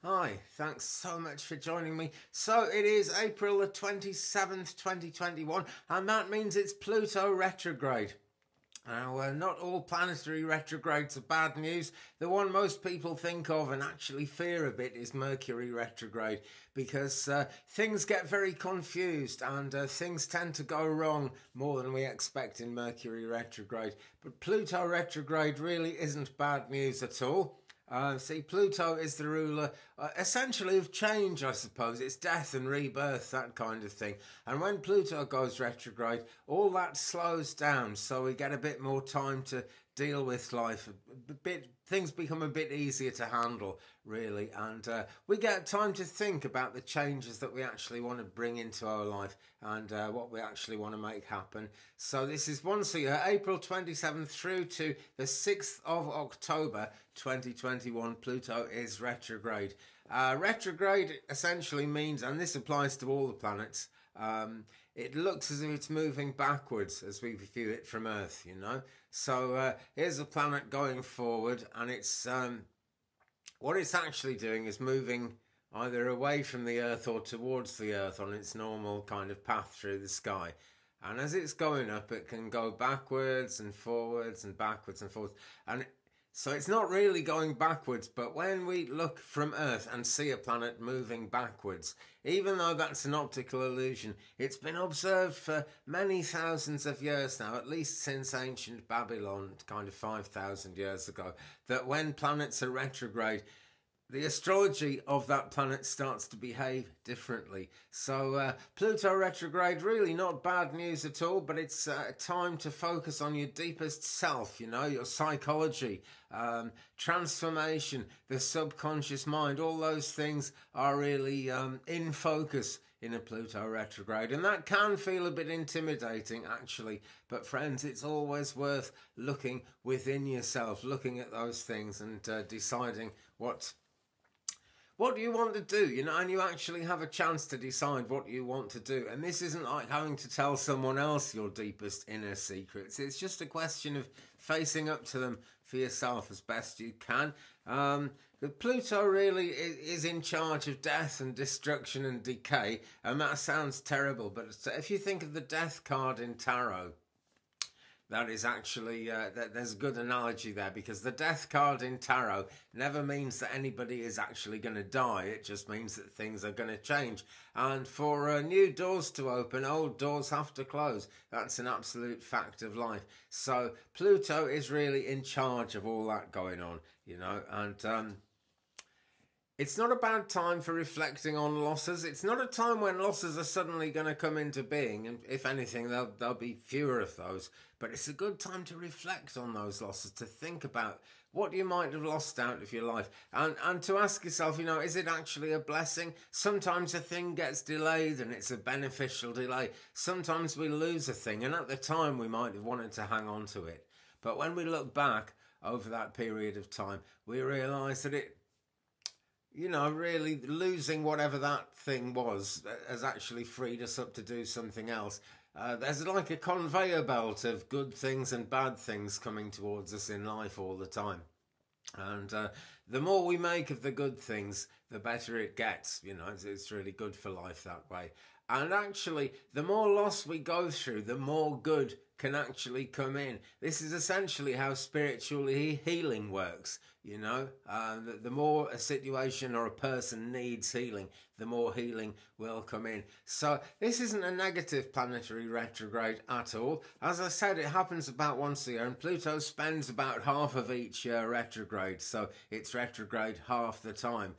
Hi, thanks so much for joining me. So it is April the 27th, 2021, and that means it's Pluto retrograde. Now, not all planetary retrogrades are bad news. The one most people think of and actually fear a bit is Mercury retrograde because things get very confused and things tend to go wrong more than we expect in Mercury retrograde. But Pluto retrograde really isn't bad news at all. See, Pluto is the ruler, essentially, of change, I suppose. It's death and rebirth, that kind of thing. And when Pluto goes retrograde, all that slows down, so we get a bit more time to deal with life. Things become a bit easier to handle, really, and we get time to think about the changes that we actually want to bring into our life and what we actually want to make happen. So this is once a year, April 27th through to the 6th of October 2021. Pluto is retrograde. Retrograde essentially means, and this applies to all the planets, it looks as if it's moving backwards as we view it from Earth, you know. So here's a planet going forward, and it's what it's actually doing is moving either away from the Earth or towards the Earth on its normal kind of path through the sky. And as it's going up, it can go backwards and forwards and backwards and forwards. And so it's not really going backwards, but when we look from Earth and see a planet moving backwards, even though that's an optical illusion, it's been observed for many thousands of years now, at least since ancient Babylon, kind of 5,000 years ago, that when planets are retrograde, the astrology of that planet starts to behave differently. So Pluto retrograde, really not bad news at all, but it's time to focus on your deepest self, you know, your psychology, transformation, the subconscious mind. All those things are really in focus in a Pluto retrograde, and that can feel a bit intimidating actually, but friends, it's always worth looking within yourself, looking at those things and deciding what do you want to do, you know, and you actually have a chance to decide what you want to do. And this isn't like having to tell someone else your deepest inner secrets. It's just a question of facing up to them for yourself as best you can. The Pluto really is in charge of death and destruction and decay, and that sounds terrible, but if you think of the death card in tarot, that is actually, there's a good analogy there, because the death card in tarot never means that anybody is actually going to die. It just means that things are going to change. And for new doors to open, old doors have to close. That's an absolute fact of life. So Pluto is really in charge of all that going on, you know, and it's not a bad time for reflecting on losses. It's not a time when losses are suddenly going to come into being, and if anything, there'll be fewer of those. But it's a good time to reflect on those losses, to think about what you might have lost out of your life, and to ask yourself, you know, is it actually a blessing? Sometimes a thing gets delayed and it's a beneficial delay. Sometimes we lose a thing, and at the time we might have wanted to hang on to it. But when we look back over that period of time, we realise that really losing whatever that thing was has actually freed us up to do something else. There's like a conveyor belt of good things and bad things coming towards us in life all the time. And the more we make of the good things, the better it gets. You know, it's really good for life that way. And actually, the more loss we go through, the more good can actually come in. This is essentially how spiritual healing works. You know, the more a situation or a person needs healing, the more healing will come in. So this isn't a negative planetary retrograde at all. As I said, it happens about once a year, and Pluto spends about half of each year retrograde. So it's retrograde half the time.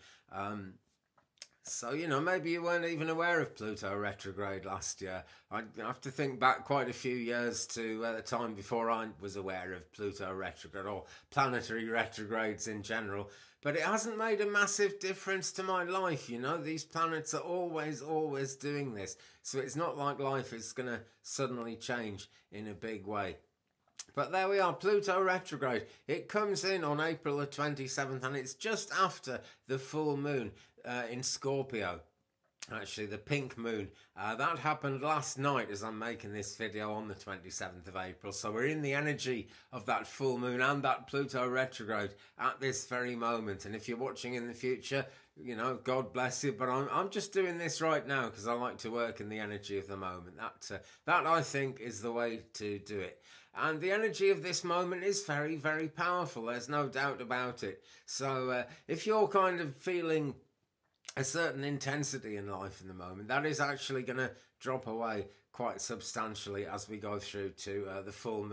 So, you know, maybe you weren't even aware of Pluto retrograde last year. I have to think back quite a few years to the time before I was aware of Pluto retrograde or planetary retrogrades in general. But it hasn't made a massive difference to my life, you know. These planets are always doing this. So it's not like life is going to suddenly change in a big way. But there we are, Pluto retrograde. It comes in on April the 27th, and it's just after the full moon in Scorpio. Actually, the pink moon. That happened last night as I'm making this video on the 27th of April. So we're in the energy of that full moon and that Pluto retrograde at this very moment. And if you're watching in the future, you know, God bless you, but I'm just doing this right now because I like to work in the energy of the moment. That I think is the way to do it. And the energy of this moment is very, very powerful. There's no doubt about it. So if you're kind of feeling a certain intensity in life in the moment, that is actually going to drop away quite substantially as we go through to the full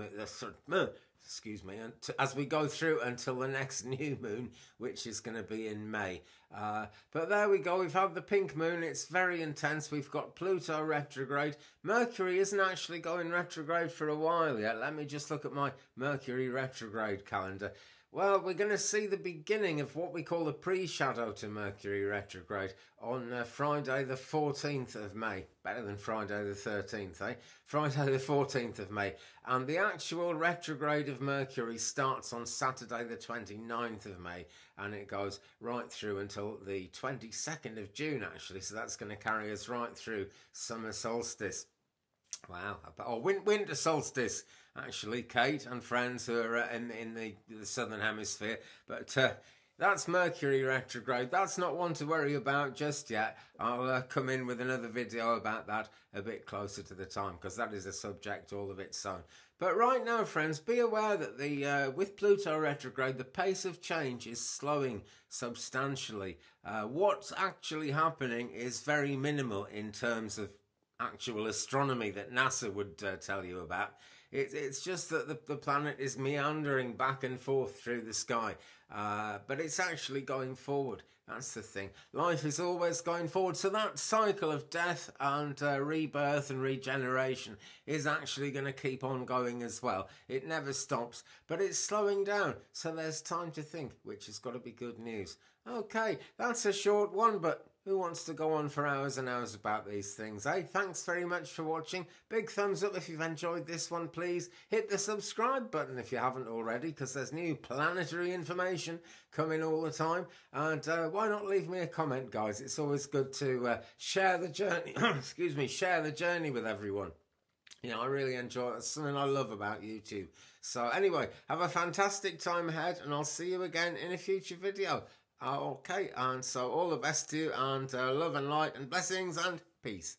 moon. Excuse me, as we go through until the next new moon, which is going to be in May. But there we go, we've had the pink moon, it's very intense. We've got Pluto retrograde. Mercury isn't actually going retrograde for a while yet. Let me just look at my Mercury retrograde calendar. Well, we're going to see the beginning of what we call the pre-shadow to Mercury retrograde on Friday the 14th of May. Better than Friday the 13th, eh? Friday the 14th of May. And the actual retrograde of Mercury starts on Saturday the 29th of May. And it goes right through until the 22nd of June, actually. So that's going to carry us right through summer solstice. Wow. Oh, winter solstice, actually, Kate and friends who are in the southern hemisphere. But that's Mercury retrograde. That's not one to worry about just yet. I'll come in with another video about that a bit closer to the time, because that is a subject all of its own. But right now, friends, be aware that with Pluto retrograde, the pace of change is slowing substantially. What's actually happening is very minimal in terms of actual astronomy that NASA would tell you about. It's just that the planet is meandering back and forth through the sky, but it's actually going forward. That's the thing. Life is always going forward. So that cycle of death and rebirth and regeneration is actually going to keep on going as well. It never stops, but it's slowing down. So there's time to think, which has got to be good news. Okay, that's a short one, but who wants to go on for hours and hours about these things, eh? Thanks very much for watching. Big thumbs up if you've enjoyed this one, please. Hit the subscribe button if you haven't already, because there's new planetary information coming all the time. And why not leave me a comment, guys? It's always good to share the journey, excuse me, share the journey with everyone. You know, I really enjoy it. It's something I love about YouTube. So anyway, have a fantastic time ahead, and I'll see you again in a future video. Okay, and so all the best to you, and love and light and blessings and peace.